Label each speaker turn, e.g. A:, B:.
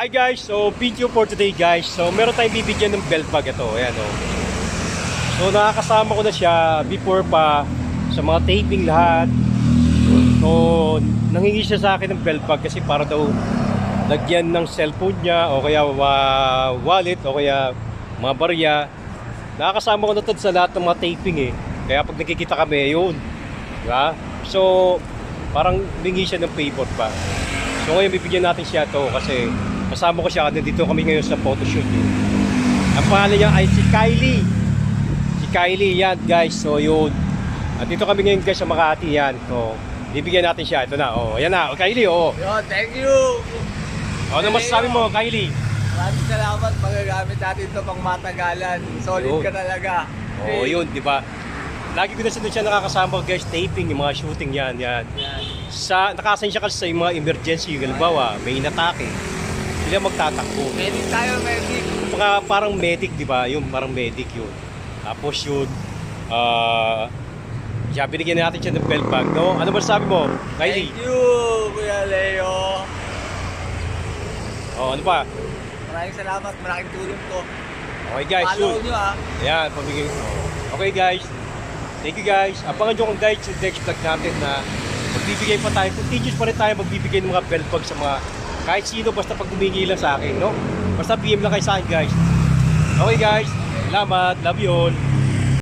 A: Hi guys, so video for today guys. So meron tayong bibigyan ng belt bag ito. Ayan o. So nakakasama ko na siya before pa sa mga taping lahat. So nanghingi siya sa akin ng belt bag kasi para daw lagyan ng cellphone niya o kaya wallet o kaya mga barya. Nakakasama ko na ito sa lahat ng mga taping eh. Kaya pag nakikita kami, yun. Diba? So parang humingi siya ng favor pa. So ngayon bibigyan natin siya to kasi kasama ko siya, nandito kami ngayon sa photoshoot. Ang pangalan niya ay si Kylie. Si Kylie yan guys, so yun. At dito kami ngayon guys sa Makati yan. So bibigyan natin siya, ito na. Oh, ayan na, oh, Kylie, oh.
B: Yo, thank you!
A: Ano masasabi mo, Kylie?
B: Maraming salamat, magagamit natin ito pang matagalan. Solid
A: Yun.
B: ka talaga.
A: Oh, yun, di ba? Lagi ko na siya nakakasama guys, taping, yung mga shooting yan.
B: Yan.
A: Nakasign siya kasi sa mga emergency, halimbawa, may inatake. Sila magtatakbo.
B: Medic tayo, medic.
A: Parang medic, di ba? Yung parang medic yun. Tapos yun, siya, binigyan natin siya ng belt bag, no? Ano ba sabi mo, Kylie?
B: Thank you, Kuya Leo.
A: Oh, ano pa?
B: Maraming salamat, malaking tulong to.
A: Okay guys,
B: Follow
A: yun.
B: nyo ah.
A: Ayan, pamigay. Okay guys, thank you guys. Abangan nyo kung guys yung next vlog natin na magbibigay pa tayo. Continuous pa rin tayo magbibigay ng mga belt bag sa mga kahit sino basta pag humingi lang sa akin, no? Basta PM lang kayo sa akin guys. Okay guys, salamat, love you all.